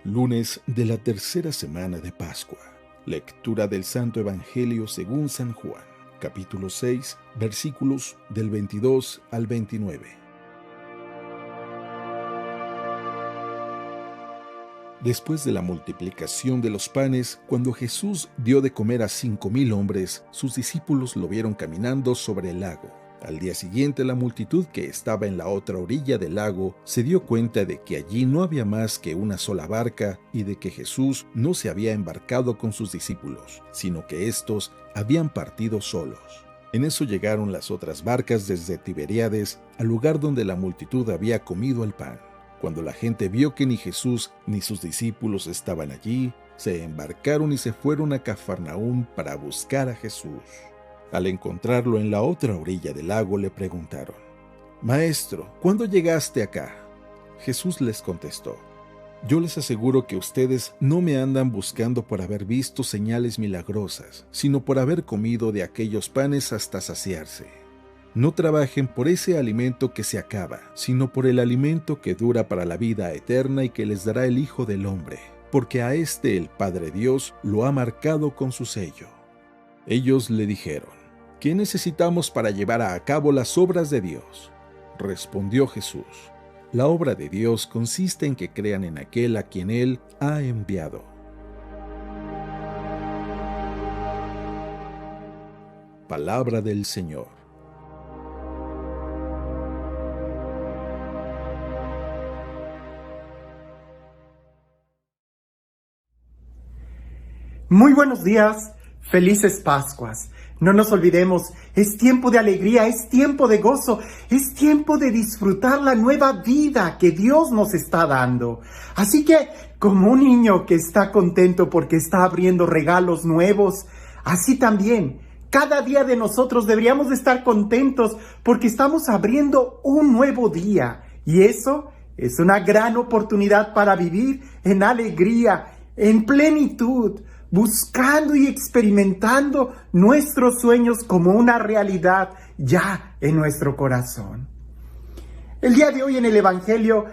Lunes de la tercera semana de Pascua. Lectura del Santo Evangelio según San Juan, capítulo 6, versículos del 22 al 29. Después de la multiplicación de los panes, cuando Jesús dio de comer a 5,000 hombres, sus discípulos lo vieron caminando sobre el lago. Al día siguiente, la multitud que estaba en la otra orilla del lago se dio cuenta de que allí no había más que una sola barca y de que Jesús no se había embarcado con sus discípulos, sino que éstos habían partido solos. En eso llegaron las otras barcas desde Tiberíades al lugar donde la multitud había comido el pan. Cuando la gente vio que ni Jesús ni sus discípulos estaban allí, se embarcaron y se fueron a Cafarnaúm para buscar a Jesús. Al encontrarlo en la otra orilla del lago, le preguntaron: «Maestro, ¿cuándo llegaste acá?». Jesús les contestó: «Yo les aseguro que ustedes no me andan buscando por haber visto señales milagrosas, sino por haber comido de aquellos panes hasta saciarse. No trabajen por ese alimento que se acaba, sino por el alimento que dura para la vida eterna y que les dará el Hijo del Hombre, porque a este el Padre Dios lo ha marcado con su sello». Ellos le dijeron: «¿Qué necesitamos para llevar a cabo las obras de Dios?». Respondió Jesús: «La obra de Dios consiste en que crean en aquel a quien Él ha enviado». Palabra del Señor. Muy buenos días, felices Pascuas. No nos olvidemos, es tiempo de alegría, es tiempo de gozo, es tiempo de disfrutar la nueva vida que Dios nos está dando. Así que, como un niño que está contento porque está abriendo regalos nuevos, así también, cada día de nosotros deberíamos de estar contentos porque estamos abriendo un nuevo día. Y eso es una gran oportunidad para vivir en alegría, en plenitud, buscando y experimentando nuestros sueños como una realidad ya en nuestro corazón. El día de hoy en el Evangelio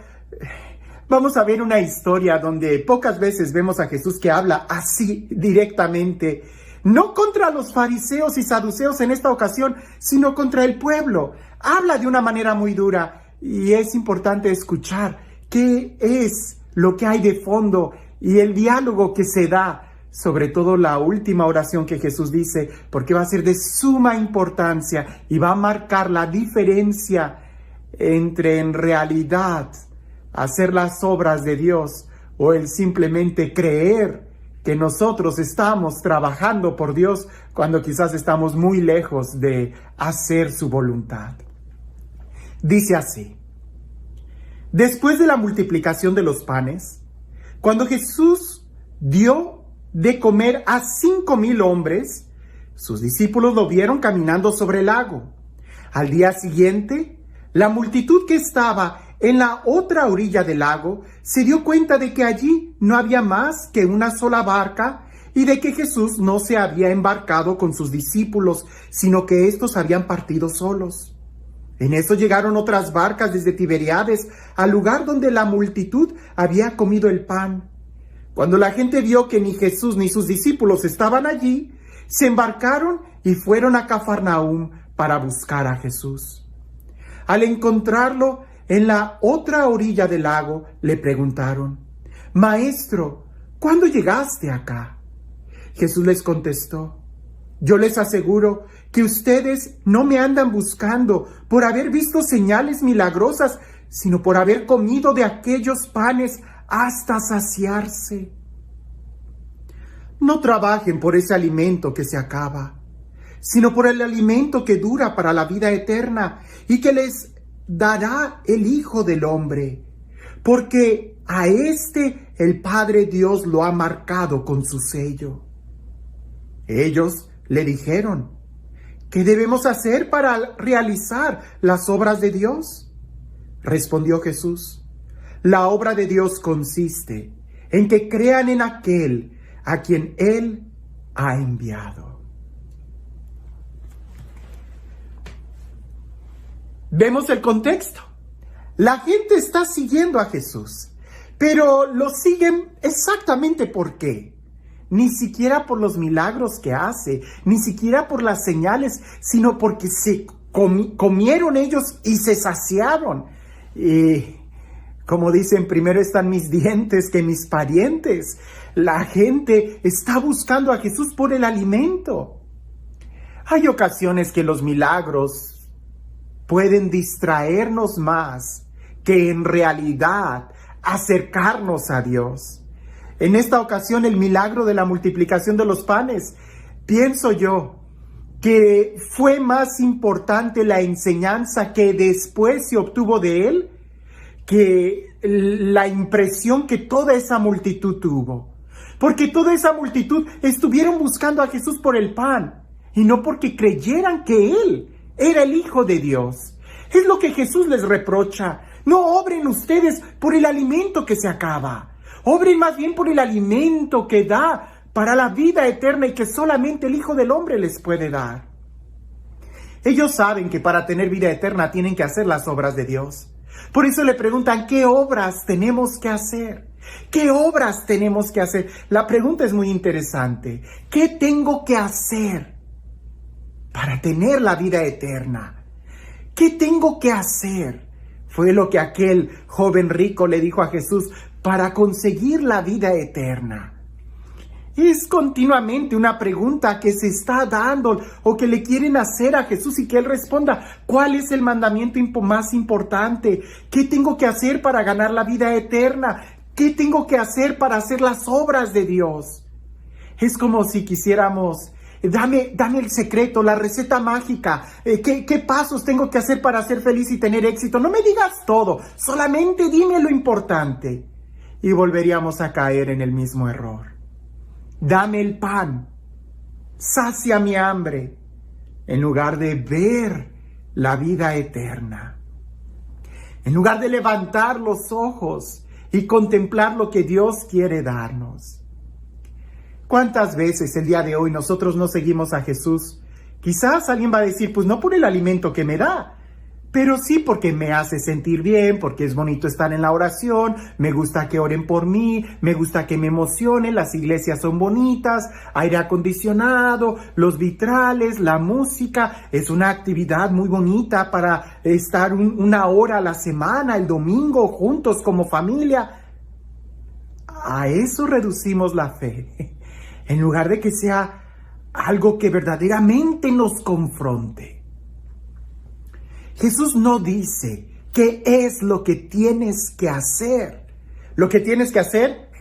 vamos a ver una historia donde pocas veces vemos a Jesús que habla así directamente, no contra los fariseos y saduceos en esta ocasión, sino contra el pueblo. Habla de una manera muy dura y es importante escuchar qué es lo que hay de fondo y el diálogo que se da. Sobre todo la última oración que Jesús dice, porque va a ser de suma importancia y va a marcar la diferencia entre en realidad hacer las obras de Dios o el simplemente creer que nosotros estamos trabajando por Dios cuando quizás estamos muy lejos de hacer su voluntad. Dice así: después de la multiplicación de los panes, cuando Jesús dio de comer a 5,000 hombres, sus discípulos lo vieron caminando sobre el lago. Al día siguiente, la multitud que estaba en la otra orilla del lago se dio cuenta de que allí no había más que una sola barca y de que Jesús no se había embarcado con sus discípulos, sino que éstos habían partido solos. En eso llegaron otras barcas desde Tiberíades al lugar donde la multitud había comido el pan. Cuando la gente vio que ni Jesús ni sus discípulos estaban allí, se embarcaron y fueron a Cafarnaúm para buscar a Jesús. Al encontrarlo en la otra orilla del lago, le preguntaron: «Maestro, ¿cuándo llegaste acá?». Jesús les contestó: «Yo les aseguro que ustedes no me andan buscando por haber visto señales milagrosas, sino por haber comido de aquellos panes hasta saciarse. No trabajen por ese alimento que se acaba, sino por el alimento que dura para la vida eterna y que les dará el Hijo del Hombre, porque a este el Padre Dios lo ha marcado con su sello». Ellos le dijeron: «¿Qué debemos hacer para realizar las obras de Dios?». Respondió Jesús: «La obra de Dios consiste en que crean en aquel a quien Él ha enviado». Vemos el contexto. La gente está siguiendo a Jesús. pero lo siguen exactamente ¿por qué? Ni siquiera por los milagros que hace, ni siquiera por las señales, sino porque se comieron ellos y se saciaron. Y como dicen, primero están mis dientes que mis parientes. La gente está buscando a Jesús por el alimento. Hay ocasiones que los milagros pueden distraernos más que en realidad acercarnos a Dios. En esta ocasión, el milagro de la multiplicación de los panes, pienso yo que fue más importante la enseñanza que después se obtuvo de él que la impresión que toda esa multitud tuvo. Porque toda esa multitud estuvieron buscando a Jesús por el pan y no porque creyeran que él era el Hijo de Dios. Es lo que Jesús les reprocha. No obren ustedes por el alimento que se acaba. Obren más bien por el alimento que da para la vida eterna y que solamente el Hijo del Hombre les puede dar. Ellos saben que para tener vida eterna tienen que hacer las obras de Dios. Por eso le preguntan, ¿qué obras tenemos que hacer? ¿Qué obras tenemos que hacer? La pregunta es muy interesante. ¿Qué tengo que hacer para tener la vida eterna? ¿Qué tengo que hacer? Fue lo que aquel joven rico le dijo a Jesús para conseguir la vida eterna. Es continuamente una pregunta que se está dando o que le quieren hacer a Jesús y que Él responda, ¿cuál es el mandamiento más importante? ¿Qué tengo que hacer para ganar la vida eterna? ¿Qué tengo que hacer para hacer las obras de Dios? Es como si quisiéramos, dame el secreto, la receta mágica, ¿qué pasos tengo que hacer para ser feliz y tener éxito? No me digas todo, solamente dime lo importante. Y volveríamos a caer en el mismo error. Dame el pan, sacia mi hambre, en lugar de ver la vida eterna. En lugar de levantar los ojos y contemplar lo que Dios quiere darnos. ¿Cuántas veces el día de hoy nosotros no seguimos a Jesús? Quizás alguien va a decir, pues no por el alimento que me da, pero sí porque me hace sentir bien, porque es bonito estar en la oración, me gusta que oren por mí, me gusta que me emocionen, las iglesias son bonitas, aire acondicionado, los vitrales, la música, es una actividad muy bonita para estar una hora a la semana, el domingo, juntos como familia. A eso reducimos la fe, en lugar de que sea algo que verdaderamente nos confronte. Jesús no dice qué es lo que tienes que hacer. ¿Lo que tienes que hacer?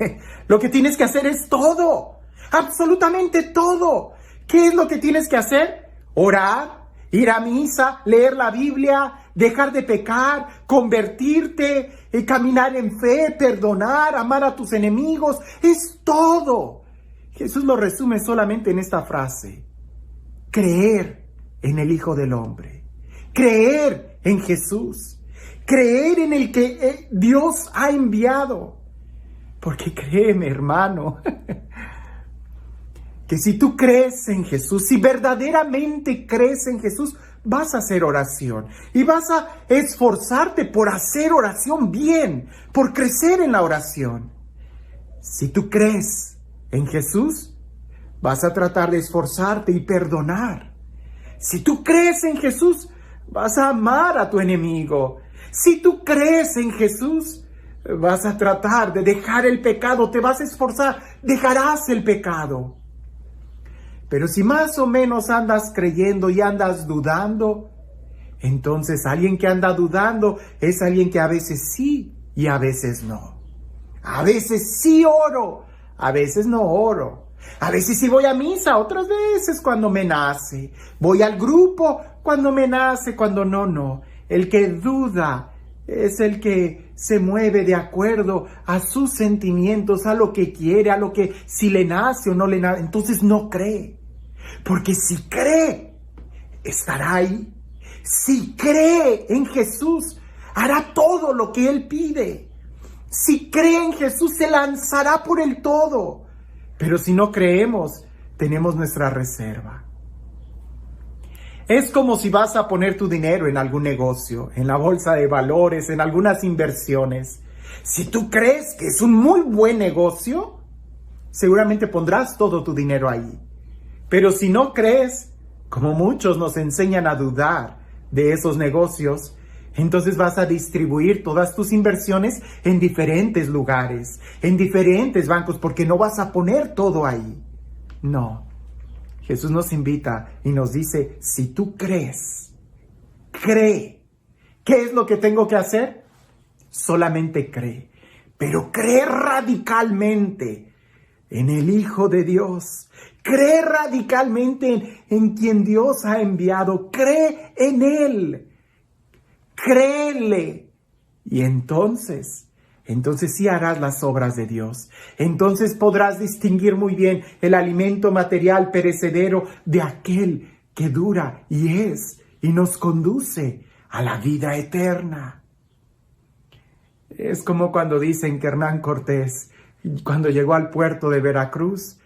Lo que tienes que hacer es todo, absolutamente todo. ¿Qué es lo que tienes que hacer? Orar, ir a misa, leer la Biblia, dejar de pecar, convertirte, caminar en fe, perdonar, amar a tus enemigos. Es todo. Jesús lo resume solamente en esta frase: creer en el Hijo del Hombre. Creer en Jesús, creer en el que Dios ha enviado. Porque créeme, hermano, que si tú crees en Jesús, si verdaderamente crees en Jesús, vas a hacer oración y vas a esforzarte por hacer oración bien, por crecer en la oración. Si tú crees en Jesús, vas a tratar de esforzarte y perdonar. Si tú crees en Jesús, vas a amar a tu enemigo. Si tú crees en Jesús, vas a tratar de dejar el pecado, te vas a esforzar, dejarás el pecado. Pero si más o menos andas creyendo y andas dudando, entonces alguien que anda dudando es alguien que a veces sí y a veces no. A veces sí oro, a veces no oro. A veces sí voy a misa, otras veces cuando me nace. Voy al grupo cuando me nace, cuando no. El que duda es el que se mueve de acuerdo a sus sentimientos, a lo que quiere, a lo que si le nace o no le nace. Entonces no cree. Porque si cree, estará ahí. Si cree en Jesús, hará todo lo que Él pide. Si cree en Jesús, se lanzará por el todo. Pero si no creemos, tenemos nuestra reserva. Es como si vas a poner tu dinero en algún negocio, en la bolsa de valores, en algunas inversiones. Si tú crees que es un muy buen negocio, seguramente pondrás todo tu dinero ahí. Pero si no crees, como muchos nos enseñan a dudar de esos negocios, entonces vas a distribuir todas tus inversiones en diferentes lugares, en diferentes bancos, porque no vas a poner todo ahí. No. Jesús nos invita y nos dice, si tú crees, cree. ¿Qué es lo que tengo que hacer? Solamente cree. Pero cree radicalmente en el Hijo de Dios. Cree radicalmente en quien Dios ha enviado. Cree en Él. Créele. Y entonces sí harás las obras de Dios. Entonces podrás distinguir muy bien el alimento material perecedero de aquel que dura y nos conduce a la vida eterna. Es como cuando dicen que Hernán Cortés, cuando llegó al puerto de Veracruz,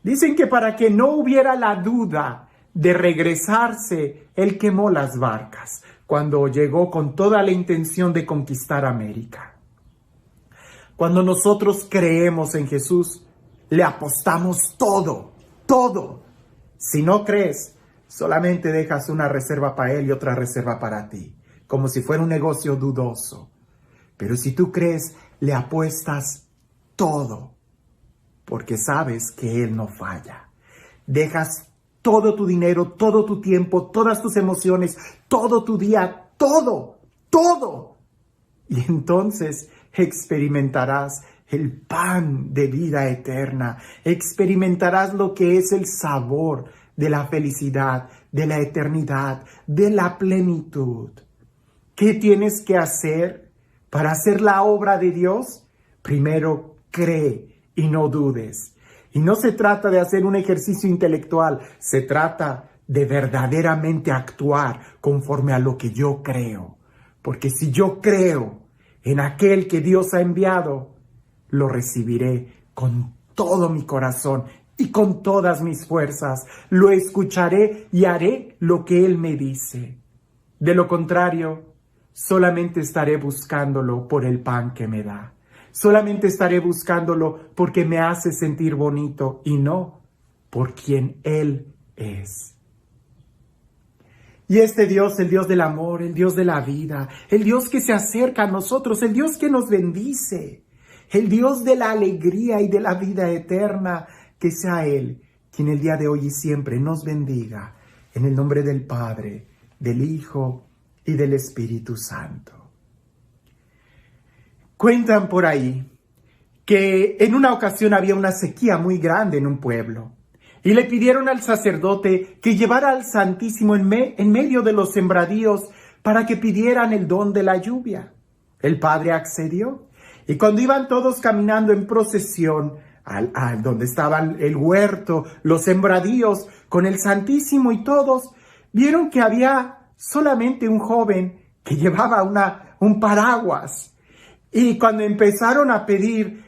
dicen que para que no hubiera la duda de regresarse, él quemó las barcas cuando llegó con toda la intención de conquistar América. Cuando nosotros creemos en Jesús, le apostamos todo, todo. Si no crees, solamente dejas una reserva para Él y otra reserva para ti, como si fuera un negocio dudoso. Pero si tú crees, le apuestas todo, porque sabes que Él no falla. Dejas todo tu dinero, todo tu tiempo, todas tus emociones, todo tu día, todo, todo. Y entonces experimentarás el pan de vida eterna. Experimentarás lo que es el sabor de la felicidad, de la eternidad, de la plenitud. ¿Qué tienes que hacer para hacer la obra de Dios? Primero, cree y no dudes. Y no se trata de hacer un ejercicio intelectual, se trata de verdaderamente actuar conforme a lo que yo creo. Porque si yo creo en aquel que Dios ha enviado, lo recibiré con todo mi corazón y con todas mis fuerzas. Lo escucharé y haré lo que Él me dice. De lo contrario, solamente estaré buscándolo por el pan que me da. Solamente estaré buscándolo porque me hace sentir bonito y no por quien Él es. Y este Dios, el Dios del amor, el Dios de la vida, el Dios que se acerca a nosotros, el Dios que nos bendice, el Dios de la alegría y de la vida eterna, que sea Él quien el día de hoy y siempre nos bendiga, en el nombre del Padre, del Hijo y del Espíritu Santo. Cuentan por ahí que en una ocasión había una sequía muy grande en un pueblo. Y le pidieron al sacerdote que llevara al Santísimo en medio de los sembradíos para que pidieran el don de la lluvia. El padre accedió. Y cuando iban todos caminando en procesión al donde estaban el huerto, los sembradíos, con el Santísimo y todos, vieron que había solamente un joven que llevaba un paraguas. Y cuando empezaron a pedir,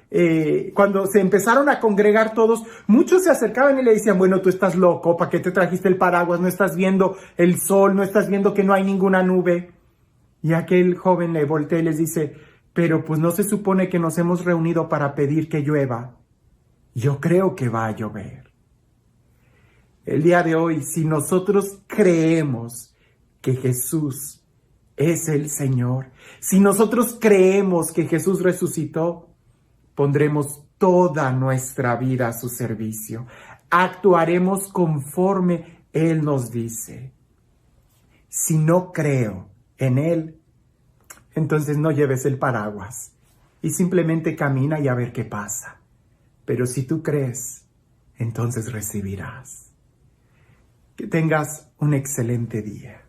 cuando se empezaron a congregar todos, muchos se acercaban y le decían, bueno, tú estás loco, ¿para qué te trajiste el paraguas? No estás viendo el sol, no estás viendo que no hay ninguna nube. Y aquel joven le voltea y les dice, pero pues no se supone que nos hemos reunido para pedir que llueva. Yo creo que va a llover. El día de hoy, si nosotros creemos que Jesús es el Señor, si nosotros creemos que Jesús resucitó, pondremos toda nuestra vida a su servicio. Actuaremos conforme Él nos dice. Si no creo en Él, entonces no lleves el paraguas y simplemente camina y a ver qué pasa. Pero si tú crees, entonces recibirás. Que tengas un excelente día.